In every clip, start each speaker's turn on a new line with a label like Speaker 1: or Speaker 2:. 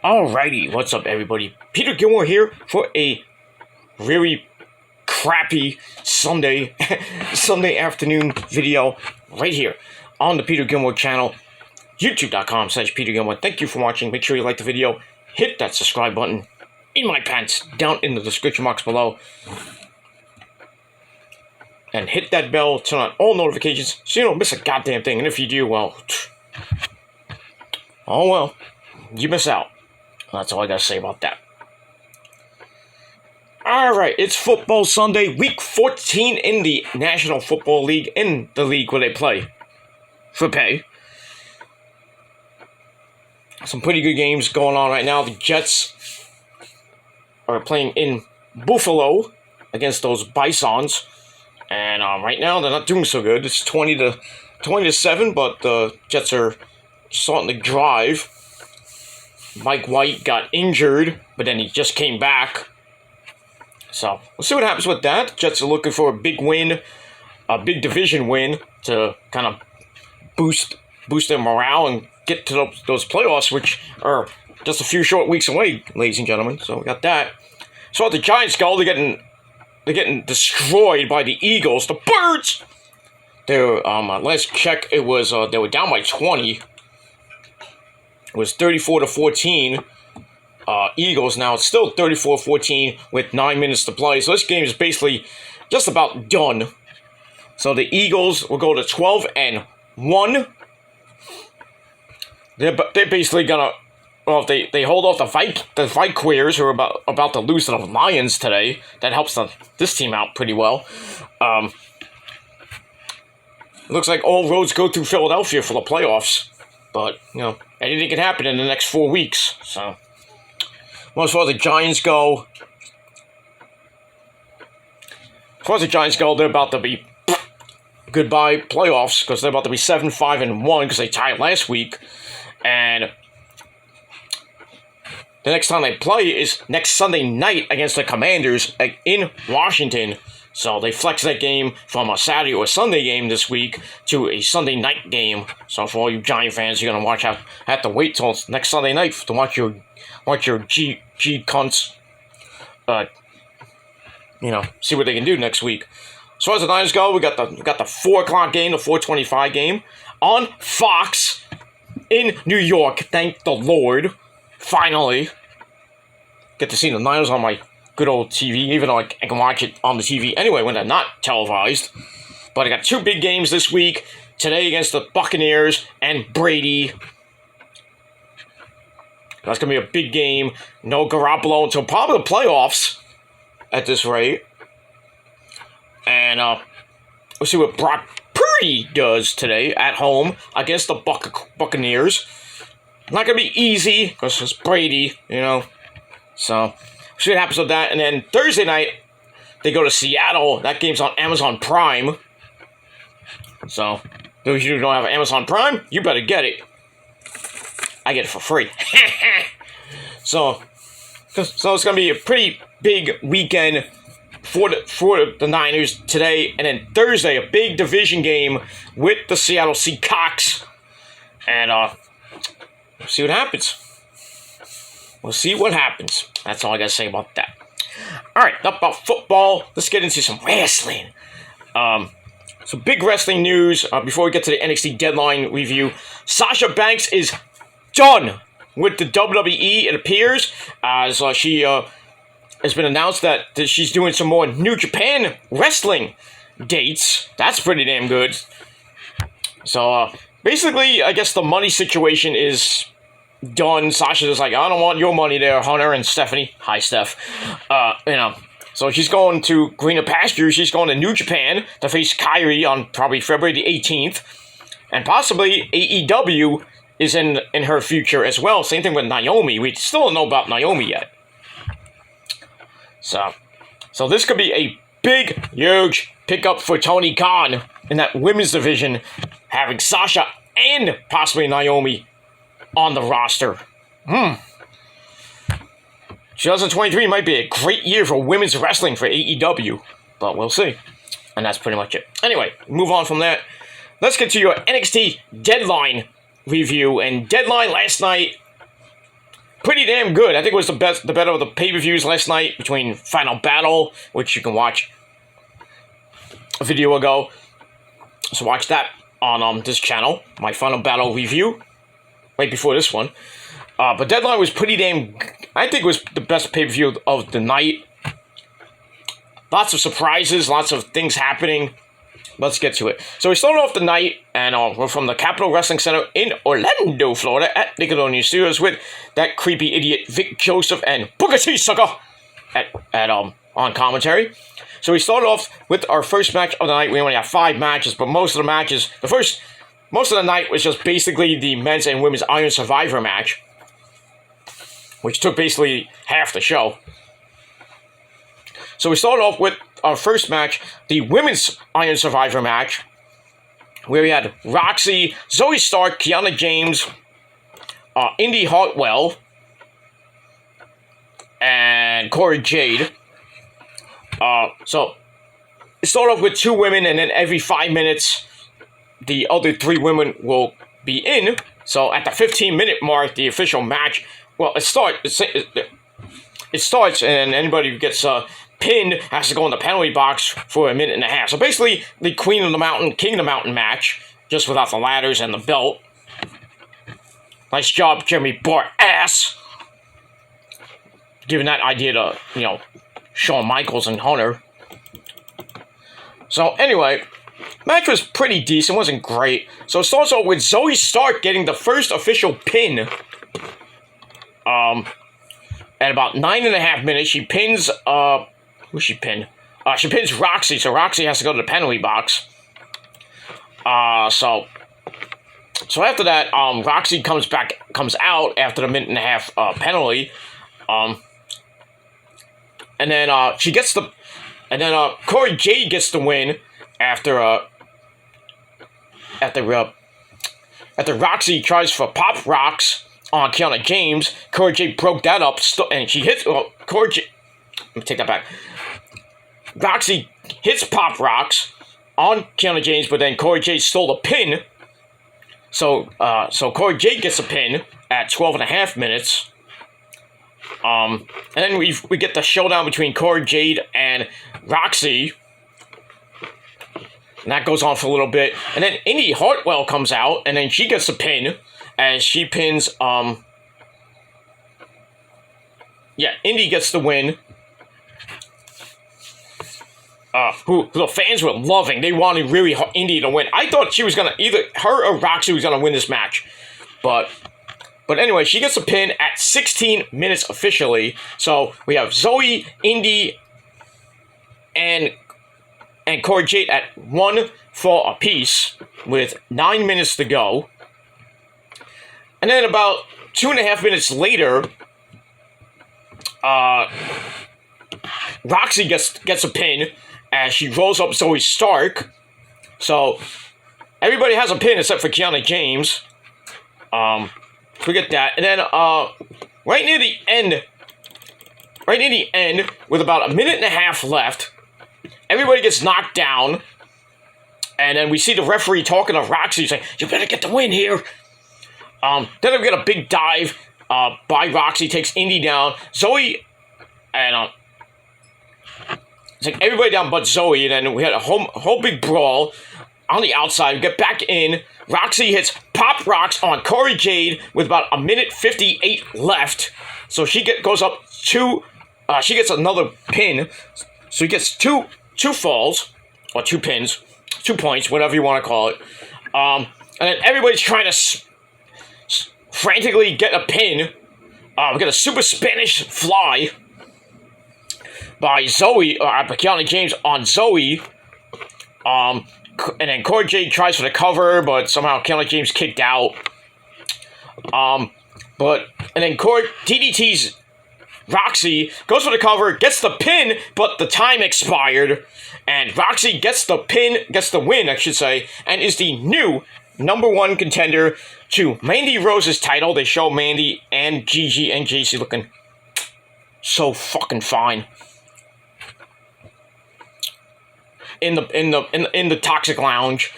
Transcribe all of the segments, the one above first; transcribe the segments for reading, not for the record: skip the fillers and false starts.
Speaker 1: Alrighty, what's up everybody? Peter Gilmore here for a very crappy Sunday afternoon video right here on the Peter Gilmore channel, youtube.com/Peter Gilmore. Thank you for watching. Make sure you like the video, hit that subscribe button in my pants down in the description box below, and hit that bell, turn on all notifications so you don't miss a goddamn thing. And if you do, well, oh well, you miss out. That's all I gotta say about that. Alright, it's Football Sunday, Week 14 in the National Football League, in the league where they play for pay. Some pretty good games going on right now. The Jets are playing in Buffalo against those Bisons. And right now, they're not doing so good. It's 20-7, but the Jets are starting to drive. Mike White got injured, but then he just came back. So, we'll see what happens with that. Jets are looking for a big win, a big division win to kind of boost their morale and get to those playoffs, which are just a few short weeks away, ladies and gentlemen. So, we got that. So, the Giants go, they're getting destroyed by the Eagles. The Birds! They're, last check, it was, they were down by 20. It was 34-14. Eagles. Now it's still 34-14 with 9 minutes to play. So this game is basically just about done. So the Eagles will go to 12-1. They're basically gonna, well, if they hold off the Vikings, who are about to lose to the Lions today. That helps this team out pretty well. It looks like all roads go through Philadelphia for the playoffs. But, you know, anything can happen in the next 4 weeks. So, well, as far as the Giants go, they're about to be goodbye playoffs, because they're about to be 7-5-1 because they tied last week. And the next time they play is next Sunday night against the Commanders in Washington. So they flexed that game from a Saturday or Sunday game this week to a Sunday night game. So for all you Giant fans, you're gonna have to wait till next Sunday night to watch your G cunts, see what they can do next week. As far as the Niners go, we got the 4 o'clock game, the 4:25 game on Fox in New York. Thank the Lord, finally get to see the Niners on my good old TV, even though I can watch it on the TV anyway when they're not televised. But I got 2 big games this week. Today against the Buccaneers and Brady. That's going to be a big game. No Garoppolo until probably the playoffs at this rate. And we'll see what Brock Purdy does today at home against the Buccaneers. Not going to be easy because it's Brady, you know. So, see what happens with that. And then Thursday night, they go to Seattle. That game's on Amazon Prime. So, those of you who don't have Amazon Prime, you better get it. I get it for free. So it's going to be a pretty big weekend for the Niners today. And then Thursday, a big division game with the Seattle Seahawks. And we'll see what happens. We'll see what happens. That's all I got to say about that. Alright, enough about football. Let's get into some wrestling. Some big wrestling news before we get to the NXT Deadline review. Sasha Banks is done with the WWE, it appears, as she has been announced that she's doing some more New Japan wrestling dates. That's pretty damn good. So, basically, I guess the money situation is done. Sasha's just like, I don't want your money there, Hunter and Stephanie. Hi, Steph. So she's going to greener pastures. She's going to New Japan to face Kairi on probably February the 18th. And possibly AEW is in her future as well. Same thing with Naomi. We still don't know about Naomi yet. So this could be a big, huge pickup for Tony Khan in that women's division, having Sasha and possibly Naomi on the roster. 2023 might be a great year for women's wrestling for AEW, but we'll see. And that's pretty much it. Anyway, move on from that. Let's get to your NXT Deadline review. And Deadline last night pretty damn good. I think it was the better of the pay-per-views last night between Final Battle, which you can watch a video ago. So watch that on this channel, my Final Battle review, right before this one. But Deadline was pretty damn, I think it was the best pay-per-view of the night. Lots of surprises, lots of things happening. Let's get to it. So we started off the night, and we're from the Capitol Wrestling Center in Orlando, Florida, at Nickelodeon Studios with that creepy idiot Vic Joseph and Booker T. Sucker on commentary. So we started off with our first match of the night. We only have 5 matches, but most of the matches, most of the night was just basically the men's and women's Iron Survivor match, which took basically half the show. So we started off with our first match, the women's Iron Survivor match, where we had Rok-C, Zoe Stark, Kiana James, Indy Hartwell, and Corey Jade. So it started off with 2 women, and then every 5 minutes, the other 3 women will be in. So at the 15-minute mark, the official match, well, it starts, and anybody who gets pinned has to go in the penalty box for a minute and a half. So basically, the Queen of the Mountain, King of the Mountain match, just without the ladders and the belt. Nice job, Jeremy Bart ass. Giving that idea to, Shawn Michaels and Hunter. So anyway, match was pretty decent, wasn't great. So it starts off with Zoe Stark getting the first official pin. At about 9.5 minutes, she pins, who's she pinned? She pins Rok-C, so Rok-C has to go to the penalty box. So after that, Rok-C comes out after the 1.5 minute penalty. And then Corey Jade gets the win after Rok-C tries for Pop Rocks on Kiana James. Corey Jade broke that up, and she hits. Corey Jade. Let me take that back. Rok-C hits Pop Rocks on Kiana James, but then Corey Jade stole the pin. So Corey Jade gets a pin at 12.5 minutes. And then we get the showdown between Corey Jade and Rok-C. And that goes on for a little bit. And then Indy Hartwell comes out, and then she gets a pin as she pins, Indy gets the win. Who the fans were loving. They wanted really Indy to win. I thought she was gonna, either her or Rok-C was gonna win this match. But anyway, she gets a pin at 16 minutes officially. So we have Zoe, Indy, and Corey Jade at 1 fall apiece with 9 minutes to go. And then about 2.5 minutes later, Rok-C gets a pin as she rolls up Zoe Stark. So everybody has a pin except for Kiana James. Forget that. And then right near the end, with about 1.5 minutes left, everybody gets knocked down. And then we see the referee talking to Rok-C saying, "You better get the win here." Then we get a big dive by Rok-C, takes Indy down. Zoe, and it's like everybody down but Zoe. And then we had a whole big brawl on the outside. We get back in. Rok-C hits Pop Rocks on Corey Jade with about 1:58 left. So she goes up 2. She gets another pin. So he gets two falls, or 2 pins, 2 points, whatever you want to call it. And then everybody's trying to frantically get a pin. We got a Super Spanish Fly by Zoe, by Kiana James on Zoe. And then Corey Jade tries for the cover, but somehow Kiana James kicked out. And then DDT's Rok-C goes for the cover, gets the pin, but the time expired. And Rok-C gets the win, I should say, and is the new #1 contender to Mandy Rose's title. They show Mandy and Gigi and JC looking so fucking fine in the Toxic Lounge.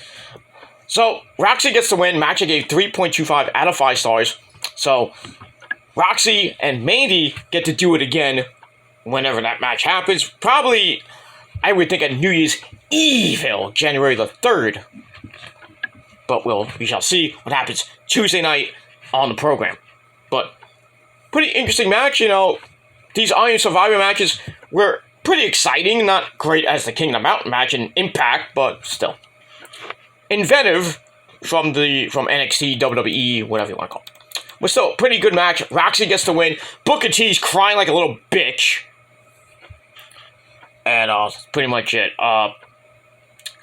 Speaker 1: So Rok-C gets the win. Match I gave 3.25 out of 5 stars. So Rok-C and Mandy get to do it again whenever that match happens. Probably, I would think, at New Year's Evil, January the 3rd. But we shall see what happens Tuesday night on the program. But pretty interesting match, you know. These Iron Survivor matches were pretty exciting, not great as the King of the Mountain match in Impact, but still. Inventive from NXT, WWE, whatever you want to call it. But still, pretty good match. Rok-C gets the win. Booker T's crying like a little bitch. And that's pretty much it.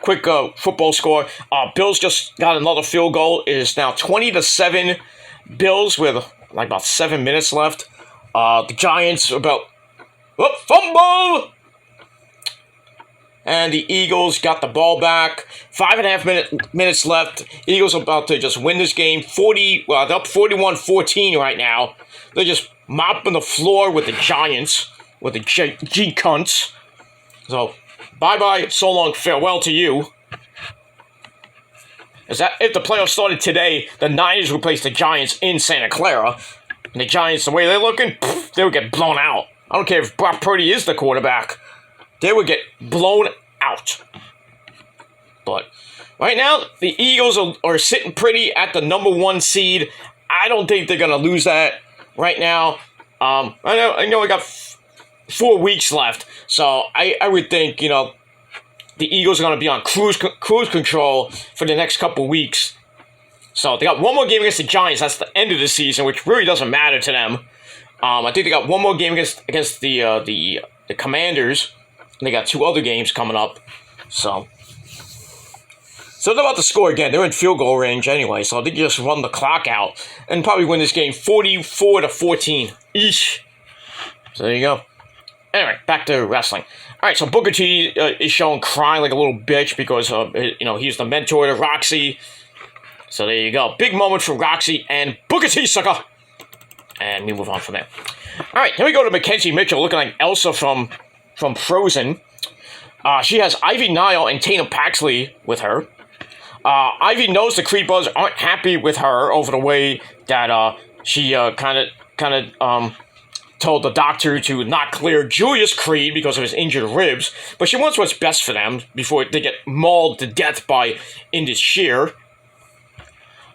Speaker 1: Quick football score. Bills just got another field goal. It is now 20-7 Bills with like about 7 minutes left. The Giants about fumble. And the Eagles got the ball back. 5.5 minutes left. Eagles are about to just win this game. They're up 41-14 right now. They're just mopping the floor with the Giants, with the G-cunts. So, bye-bye, so long, farewell to you. If the playoffs started today, the Niners would place the Giants in Santa Clara. And the Giants, the way they're looking, they would get blown out. I don't care if Brock Purdy is the quarterback. They would get blown out. But right now, the Eagles are sitting pretty at the number 1 seed. I don't think they're going to lose that right now. I know we got 4 weeks left. So I would think, you know, the Eagles are going to be on cruise control for the next couple weeks. So they got one more game against the Giants. That's the end of the season, which really doesn't matter to them. I think they got one more game against the Commanders. And they got 2 other games coming up. So they're about to score again. They're in field goal range anyway, so they just run the clock out and probably win this game 44-14. Eesh. So there you go. Anyway, back to wrestling. All right, so Booker T is shown crying like a little bitch because he's the mentor to Rok-C. So there you go. Big moment for Rok-C and Booker T, sucker. And we move on from there. All right, here we go to Mackenzie Mitchell looking like Elsa from Frozen. She has Ivy Nile and Tatum Paxley with her. Ivy knows the Creed brothers aren't happy with her over the way that she kind of told the doctor to not clear Julius Creed because of his injured ribs, but she wants what's best for them before they get mauled to death by Indus Sher.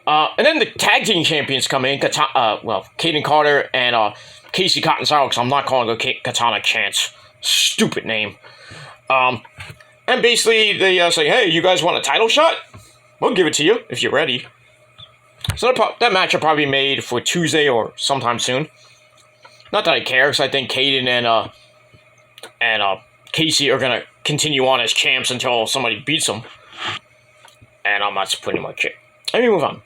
Speaker 1: And then the tag team champions come in, Kaden Carter and Casey Catanzaro, because I'm not calling her Katana Chance. Stupid name. And basically they say, hey, you guys want a title shot? We'll give it to you if you're ready. So that match will probably be made for Tuesday or sometime soon. Not that I care, because I think Kaden and Casey are going to continue on as champs until somebody beats them. And that's pretty much it. Let me move on.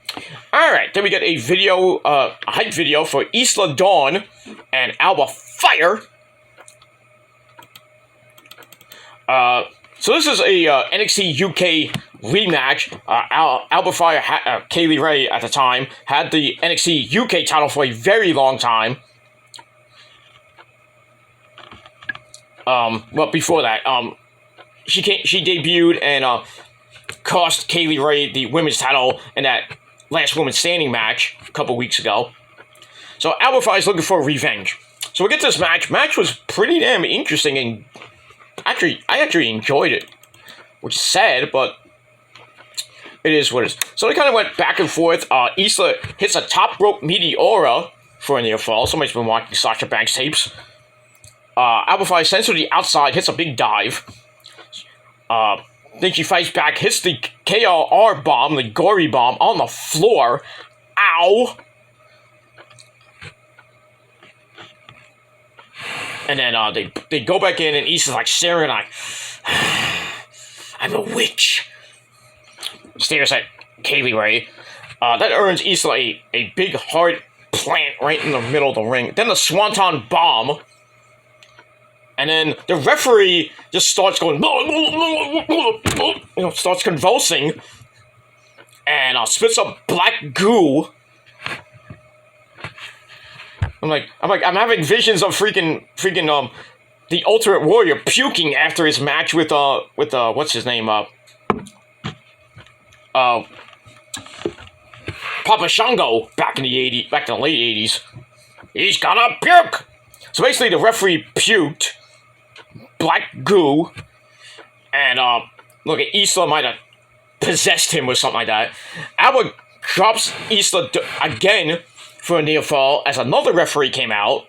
Speaker 1: Alright, then we get a video, a hype video for Isla Dawn and Alba Fire. So this is a NXT UK rematch. Alba Fire, Kaylee Ray at the time, had the NXT UK title for a very long time. But before that, she debuted and cost Kaylee Ray the women's title in that last woman standing match a couple weeks ago. So Alba Fire is looking for revenge. So we get this match. Match was pretty damn interesting, and I actually enjoyed it, which is sad, but it is what it is. So they kind of went back and forth. Isla hits a top rope Meteora for a near fall. Somebody's been watching Sasha Banks tapes. Alba Fire sends her to the outside, hits a big dive. Then she fights back, hits the KLR bomb, the gory bomb, on the floor. Ow! And then they go back in, and Issa's like staring like, I'm a witch. Stares at Kaylee Ray. That earns Isla a big hard plant right in the middle of the ring. Then the Swanton bomb. And then the referee just starts going, starts convulsing, and spits up black goo. I'm having visions of freaking the Ultimate Warrior puking after his match with what's his name, Papa Shango back in the late 80s. He's gonna puke! So basically, the referee puked black goo, and look, Isla might have possessed him or something like that. Albert drops Isla again for a near fall as another referee came out,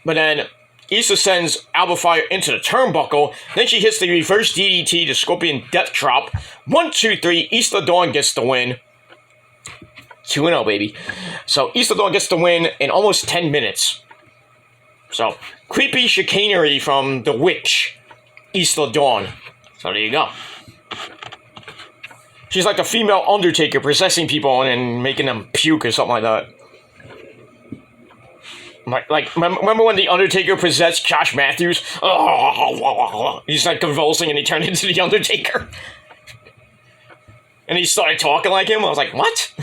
Speaker 1: but then Isla sends Albert Fire into the turnbuckle. Then she hits the reverse DDT, the Scorpion Death Drop. 1, 2, 3. Isla Dawn gets the win. 2-0, baby. So Isla Dawn gets the win in almost 10 minutes. So creepy chicanery from the witch, Isla Dawn. So there you go. She's like the female Undertaker, possessing people and making them puke or something like that. Like remember when the Undertaker possessed Josh Matthews? He's like convulsing and he turned into the Undertaker. And he started talking like him. I was like, what?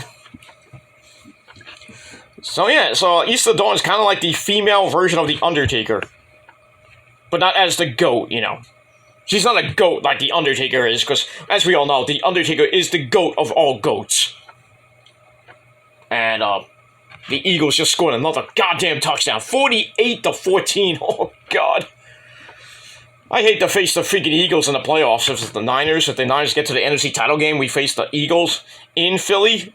Speaker 1: So yeah, so Isla Dawn is kind of like the female version of the Undertaker. But not as the GOAT, you know. She's not a GOAT like the Undertaker is, because as we all know, the Undertaker is the GOAT of all GOATs. And the Eagles just scored another goddamn touchdown. 48-14. Oh, God. I hate to face the freaking Eagles in the playoffs. If it's the Niners, if the Niners get to the NFC title game, we face the Eagles in Philly.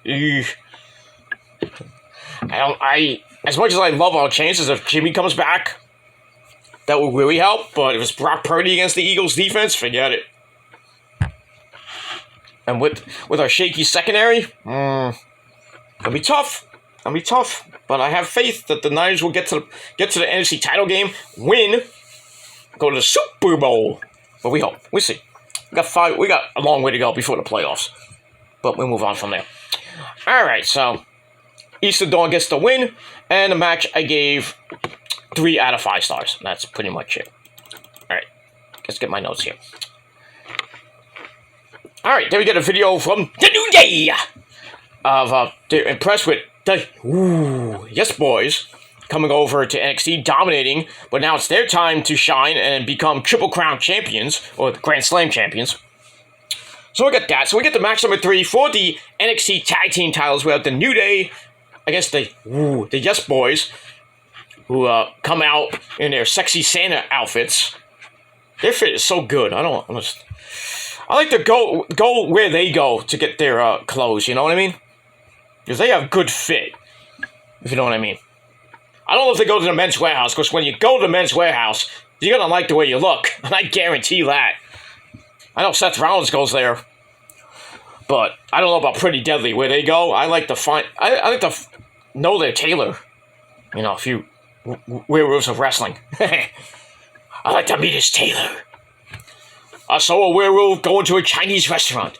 Speaker 1: As much as I love our chances, if Jimmy comes back, that would really help. But if it's Brock Purdy against the Eagles defense, forget it. And with our shaky secondary, it'll be tough. It'll be tough. But I have faith that the Niners will get to the NFC title game, go to the Super Bowl. But we hope. We'll see. We got a long way to go before the playoffs. But we'll move on from there. Alright, so Isla Dawn gets the win, and the match I gave 3 out of 5 stars. That's pretty much it. Alright, let's get my notes here. Alright, there we get a video from the New Day of they're impressed with the Yes Boys coming over to NXT, dominating, but now it's their time to shine and become Triple Crown champions, or the Grand Slam champions. So we got that. So we get the match number 3 for the NXT Tag Team titles. We have the New Day against the Yes Boys, who come out in their sexy Santa outfits. Their fit is so good. I like to go where they go to get their clothes. You know what I mean? Because they have good fit, if you know what I mean. I don't know if they go to the Men's Warehouse, because when you go to the Men's Warehouse, you're going to like the way you look, and I guarantee that. I know Seth Rollins goes there, but I don't know about Pretty Deadly. Where they go, I like to know their tailor. You know, a few werewolves of wrestling. I like to meet his tailor. I saw a werewolf going to a Chinese restaurant.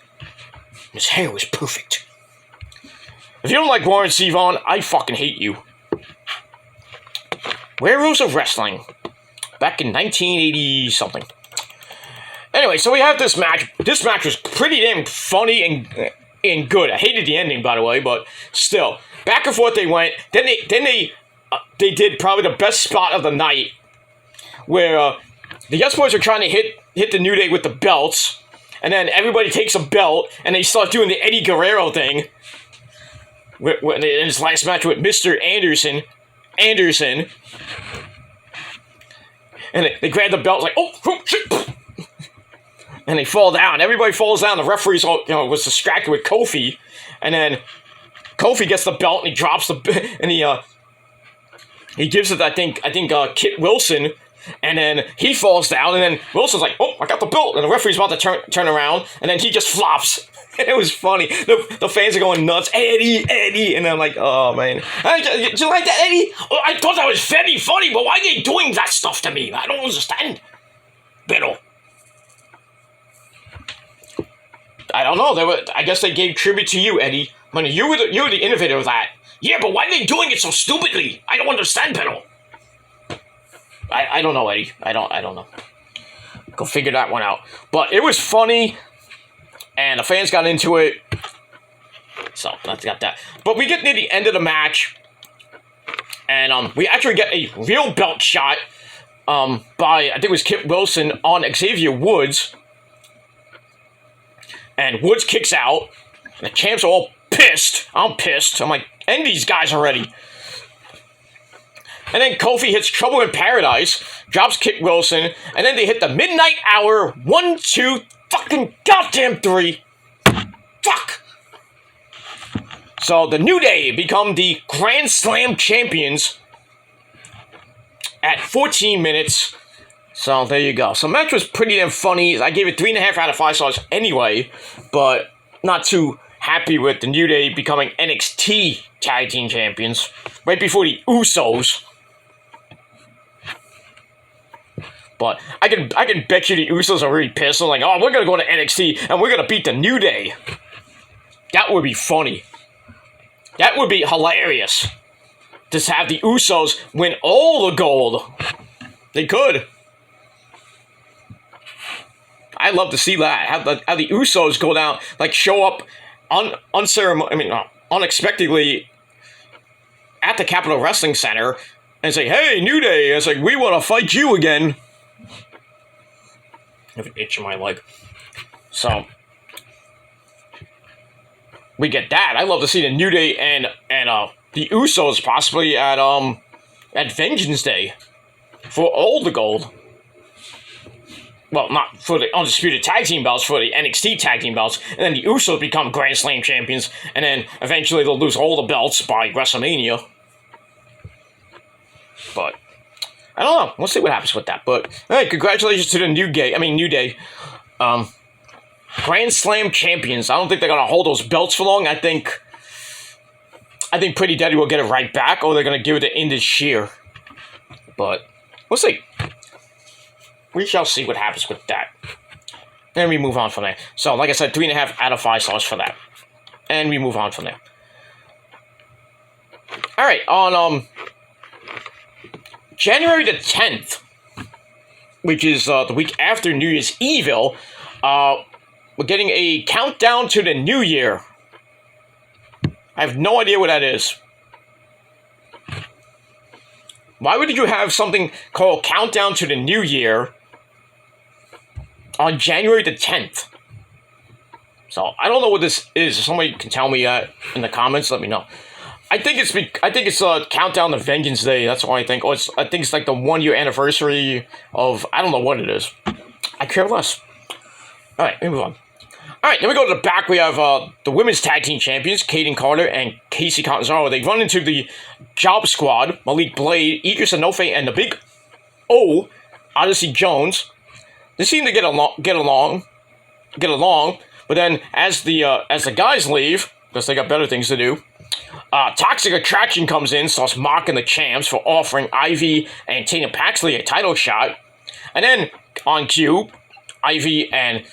Speaker 1: His hair was perfect. If you don't like Warren Zevon, I fucking hate you. Werewolves of Wrestling. Back in 1980-something. Anyway, so we have this match. This match was pretty damn funny and good. I hated the ending, by the way, but still. Back and forth they went. Then they did probably the best spot of the night, where the Yes Boys are trying to hit the New Day with the belts, and then everybody takes a belt, and they start doing the Eddie Guerrero thing. In his last match with Mr. Anderson, and they grab the belt like, oh shit, and they fall down. Everybody falls down. The referee's was distracted with Kofi, and then Kofi gets the belt and he drops and he gives it, I think Kit Wilson, and then he falls down, and then Wilson's like, oh, I got the belt, and the referee's about to turn around, and then he just flops. It was funny. The fans are going nuts. Eddie, and I'm like, oh man, did you like that, Eddie? Oh, I thought that was very funny, but why are they doing that stuff to me? I don't understand. Pero I don't know. I guess they gave tribute to you, Eddie. I mean, you were the innovator of that. Yeah, but why are they doing it so stupidly? I don't understand, Pero. I don't know, Eddie. I don't know. Go figure that one out. But it was funny, and the fans got into it. So that's got that. But we get near the end of the match, and we actually get a real belt shot by, I think it was Kit Wilson on Xavier Woods. And Woods kicks out. And the champs are all pissed. I'm pissed. I'm like, end these guys already. And then Kofi hits Trouble in Paradise, drops Kick Wilson, and then they hit the Midnight Hour. 1, 2, fucking goddamn 3. Fuck! So the New Day become the Grand Slam champions at 14 minutes. So there you go. So the match was pretty damn funny. I gave it 3.5 out of 5 stars anyway, but not too happy with the New Day becoming NXT Tag Team Champions right before the Usos. But I can bet you the Usos are really pissed. They're like, oh, we're gonna go to NXT and we're gonna beat the New Day. That would be funny. That would be hilarious. Just have the Usos win all the gold. They could. I'd love to see that. Have the Usos go down, like show up unexpectedly at the Capitol Wrestling Center and say, "Hey, New Day!" It's like, we want to fight you again. I have an itch in my leg. So we get that. I'd love to see the New Day and the Usos possibly at Vengeance Day for all the gold. Well, not for the Undisputed Tag Team belts, for the NXT Tag Team belts, and then the Usos become Grand Slam champions, and then eventually they'll lose all the belts by WrestleMania. But I don't know. We'll see what happens with that. But hey, congratulations to the New Day. Grand Slam champions. I don't think they're gonna hold those belts for long. I think Pretty Deadly will get it right back, or they're gonna give it to Indus Sher. But we'll see. We shall see what happens with that. Then we move on from there. So, like I said, 3.5 out of 5 stars for that. And we move on from there. Alright, on January the 10th, which is the week after New Year's Evil, we're getting a countdown to the New Year. I have no idea what that is. Why would you have something called Countdown to the New Year on January the 10th? So I don't know what this is. If somebody can tell me in the comments, let me know. I think it's a countdown to Vengeance Day. That's what I think. Or I think it's like the 1 year anniversary of, I don't know what it is. I care less. All right, let me move on. All right, then we go to the back. We have the women's tag team champions, Kaden Carter and Casey Catanzaro. They run into the Job Squad, Malik Blade, Idris Enofe, and the Big O, Odyssey Jones. They seem to get along. But then, as the guys leave, because they got better things to do, Toxic Attraction comes in, starts mocking the champs for offering Ivy and Tina Paxley a title shot. And then, on cue, Ivy and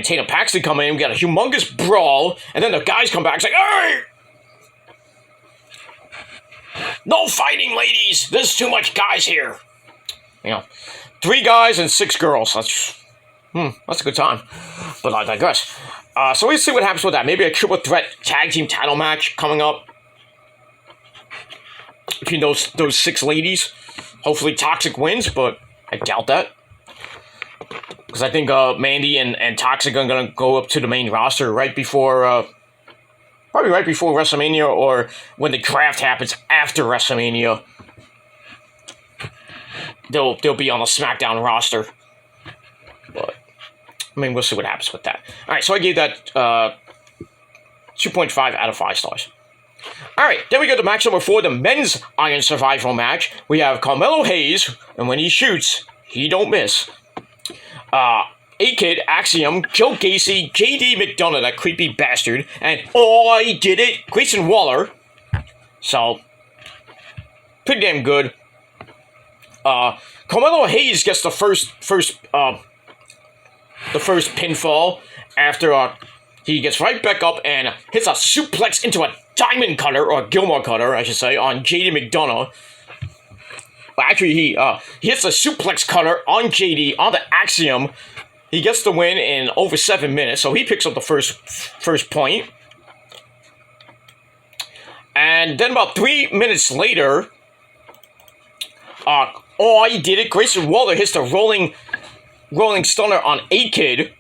Speaker 1: Tina Paxley come in, we got a humongous brawl, and then the guys come back and say, "Hey! No fighting, ladies! There's too much guys here." 3 guys and 6 girls. That's a good time. But I digress. So we'll see what happens with that. Maybe a triple threat tag team title match coming up between those 6 ladies. Hopefully Toxic wins, but I doubt that. Because I think Mandy and Toxic are going to go up to the main roster right before, probably right before WrestleMania, or when the draft happens after WrestleMania. They'll be on the SmackDown roster. But, we'll see what happens with that. Alright, so I gave that 2.5 out of 5 stars. Alright, then we go to match number 4, the men's Iron Survival match. We have Carmelo Hayes, and when he shoots, he don't miss. A-Kid, Axiom, Joe Gacy, J.D. McDonough, that creepy bastard, and I did it, Grayson Waller. So, pretty damn good. Carmelo Hayes gets the first pinfall after he gets right back up and hits a suplex into a diamond cutter, or Gilmore cutter, I should say, on J.D. McDonough. Well, actually, he hits a suplex cutter on JD, on the Axiom. He gets the win in over 7 minutes, so he picks up the first point. And then about 3 minutes later, I did it. Grayson Waller hits the rolling stunner on A-Kid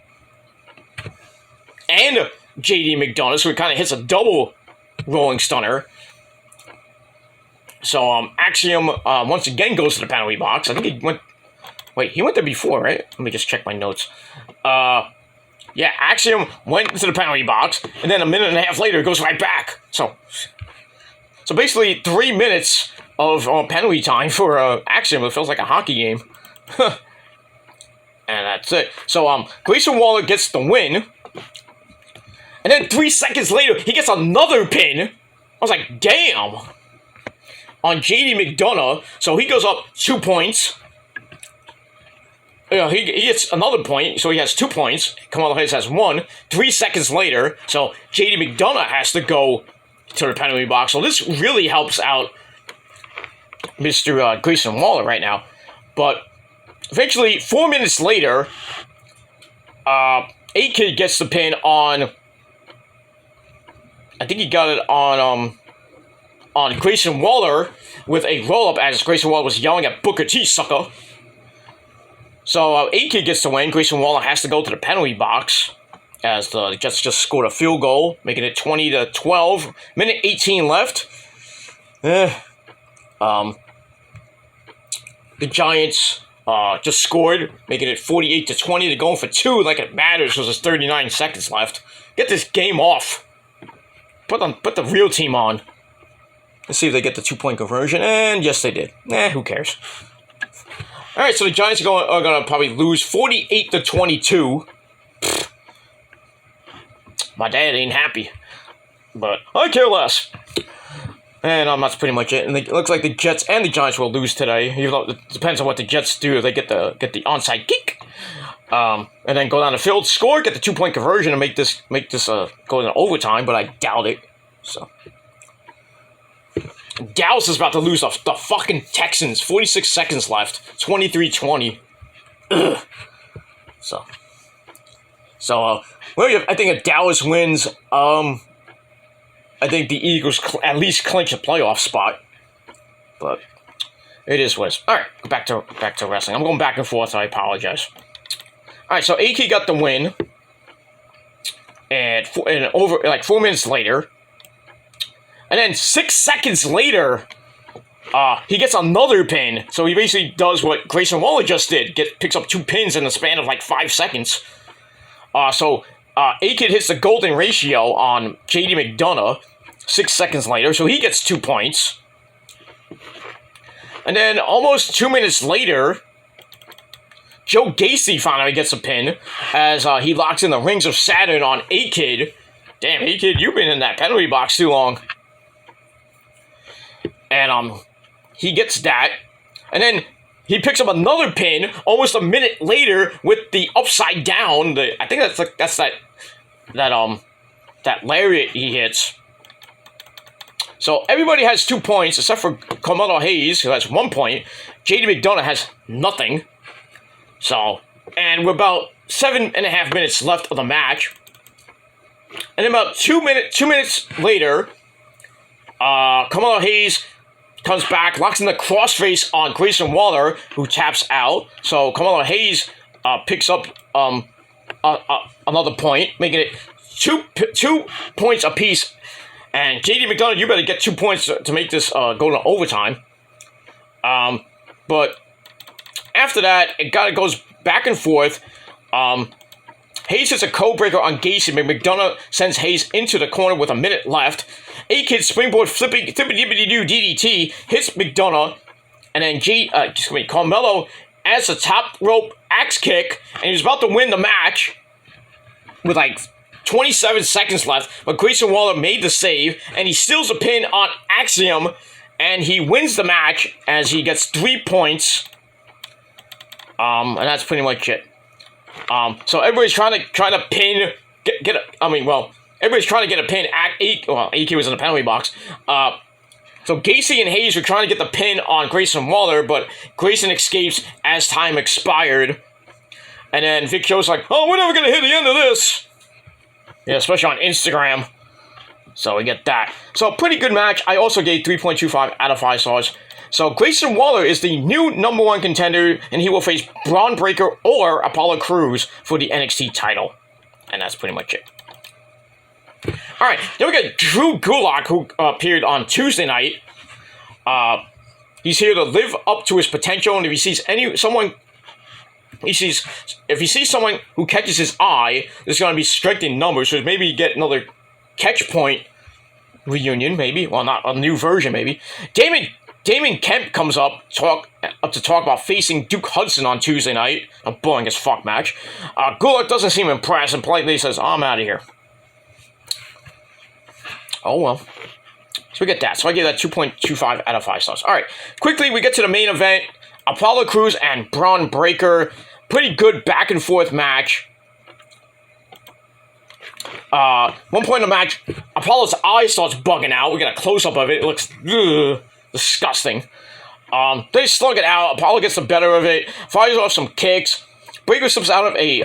Speaker 1: and JD McDonough, so he kind of hits a double rolling stunner. So Axiom once again goes to the penalty box. I think he went. Wait, he went there before, right? Let me just check my notes. Yeah, Axiom went to the penalty box, and then a minute and a half later, it goes right back. So basically 3 minutes of penalty time for Axiom. It feels like a hockey game. And that's it. So Grayson Waller gets the win. And then 3 seconds later, he gets another pin. I was like, damn. On JD McDonough. So he goes up 2 points. He gets another point, so he has 2 points. Kamala Hayes has 1. 3 seconds later, so JD McDonough has to go to the penalty box. So this really helps out Mr. Grayson Waller right now. But eventually, 4 minutes later, A-Kid gets the pin on... I think he got it on Grayson Waller with a roll-up as Grayson Waller was yelling at Booker T, sucker. So A-Kid gets the win. Grayson Waller has to go to the penalty box as the Jets just scored a field goal, making it 20-12. Minute 18 left. The Giants just scored, making it 48-20. They're going for 2 like it matters because there's 39 seconds left. Get this game off. Put the real team on. Let's see if they get the 2-point conversion. And yes, they did. Who cares? All right, so the Giants are going to probably lose 48-22. My dad ain't happy, but I care less. And that's pretty much it. And it looks like the Jets and the Giants will lose today. Even though it depends on what the Jets do. If they get the onside kick, and then go down the field, score, get the 2-point conversion, and make this go into overtime. But I doubt it. So. Dallas is about to lose the fucking Texans. 46 seconds left. 23-20. So, well, I think if Dallas wins, I think the Eagles at least clinch a playoff spot. But it is what it is. All right, back to wrestling. I'm going back and forth, so I apologize. All right, so AK got the win. And 4 minutes later. And then 6 seconds later, he gets another pin. So he basically does what Grayson Waller just did. Picks up 2 pins in the span of like 5 seconds. So A-Kid hits the golden ratio on JD McDonough 6 seconds later. So he gets 2 points. And then almost 2 minutes later, Joe Gacy finally gets a pin as he locks in the Rings of Saturn on A-Kid. Damn, A-Kid, you've been in that penalty box too long. And he gets that. And then he picks up another pin almost a minute later with the upside down. I think that's that lariat he hits. So everybody has 2 points except for Carmelo Hayes, who has 1 point. JD McDonough has nothing. So, and we're about 7.5 minutes left of the match. And then about 2 minutes later, Carmelo Hayes comes back, locks in the crossface on Grayson Waller, who taps out. So Carmelo Hayes picks up another point, making it 2 points apiece. And JD McDonough, you better get 2 points to make this go to overtime. But after that, it goes back and forth. Hayes hits a code breaker on Gacy, but McDonough sends Hayes into the corner with a minute left. A-Kid springboard flipping dippity-dippity-doo DDT hits McDonough, and then Carmelo adds a top rope axe kick, and he was about to win the match with like 27 seconds left, but Grayson Waller made the save, and he steals a pin on Axiom, and he wins the match as he gets 3 points. And that's pretty much it. So everybody's trying to pin, everybody's trying to get a pin. AK was in the penalty box. So Gacy and Hayes were trying to get the pin on Grayson Waller, but Grayson escapes as time expired. And then Vic Joe's like, oh, we're never going to hit the end of this. Yeah, especially on Instagram. So we get that. So pretty good match. I also gave 3.25 out of 5 stars. So Grayson Waller is the new #1 contender, and he will face Braun Breaker or Apollo Crews for the NXT title. And that's pretty much it. Alright, then we got Drew Gulak, who appeared on Tuesday night. He's here to live up to his potential, and if he sees someone who catches his eye, there's going to be strict in numbers, so maybe get another catch point reunion, maybe. Well, not a new version, maybe. Damon Kemp comes up to talk about facing Duke Hudson on Tuesday night. A boring as fuck match. Gulak doesn't seem impressed and politely says, I'm out of here. Oh, well. So we get that. So I give that 2.25 out of 5 stars. All right. Quickly, we get to the main event. Apollo Crews and Braun Breaker. Pretty good back and forth match. One point in the match, Apollo's eye starts bugging out. We get a close-up of it. It looks disgusting. They slug it out. Apollo gets the better of it. Fires off some kicks. Breaker slips out of a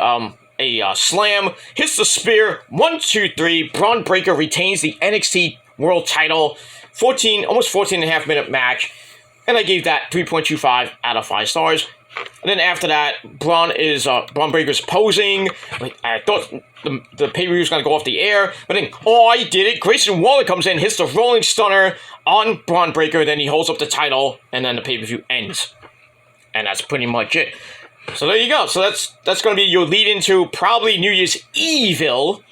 Speaker 1: slam. Hits the spear. 1, 2, 3. Braun Breaker retains the NXT World Title. Almost 14 and a half minute match. And I gave that 3.25 out of 5 stars. And then after that, Braun Breaker's posing. I thought the pay-per-view was going to go off the air. But then, I did it. Grayson Waller comes in, hits the rolling stunner on Braun Breaker. Then he holds up the title. And then the pay-per-view ends. And that's pretty much it. So there you go. So that's going to be your lead into probably New Year's Evil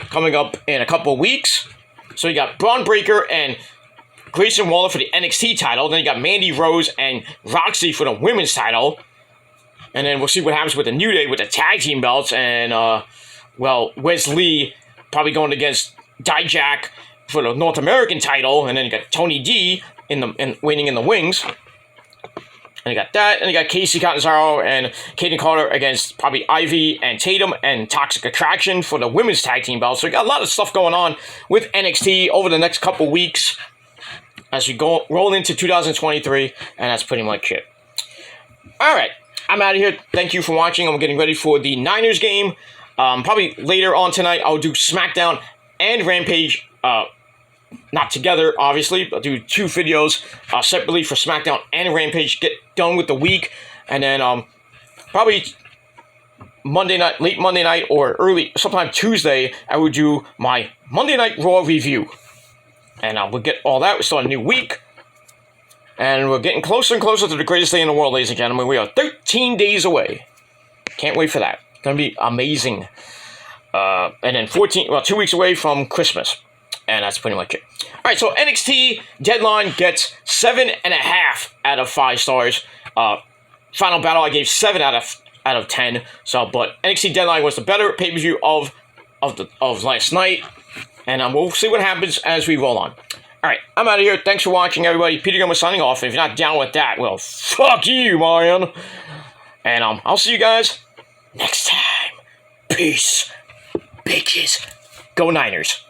Speaker 1: coming up in a couple of weeks. So you got Braun Breaker and Grayson Waller for the NXT title. Then you got Mandy Rose and Rok-C for the women's title. And then we'll see what happens with the New Day with the tag team belts. And, Wes Lee probably going against Dijak for the North American title. And then you got Tony D waiting in the wings. And you got that. And you got Casey Catanzaro and Kaden Carter against probably Ivy and Tatum and Toxic Attraction for the women's tag team belts. So we got a lot of stuff going on with NXT over the next couple weeks as we roll into 2023. And that's pretty much it. All right. I'm out of here. Thank you for watching. I'm getting ready for the Niners game. Probably later on tonight, I'll do SmackDown and Rampage. Not together, obviously. I'll do 2 videos separately for SmackDown and Rampage. Get done with the week. And then probably Monday night, late Monday night, or sometime Tuesday, I will do my Monday Night Raw review. And we'll get all that. We start a new week. And we're getting closer and closer to the greatest day in the world, ladies and gentlemen. We are 13 days away. Can't wait for that. It's going to be amazing. And then 2 weeks away from Christmas. And that's pretty much it. All right, so NXT Deadline gets 7.5 out of 5 stars. Final Battle, I gave 7 out of 10. So, but NXT Deadline was the better pay-per-view of last night. And we'll see what happens as we roll on. All right, I'm out of here. Thanks for watching, everybody. Peter Gunn was signing off. If you're not down with that, well, fuck you, man. And I'll see you guys next time. Peace, bitches. Go Niners.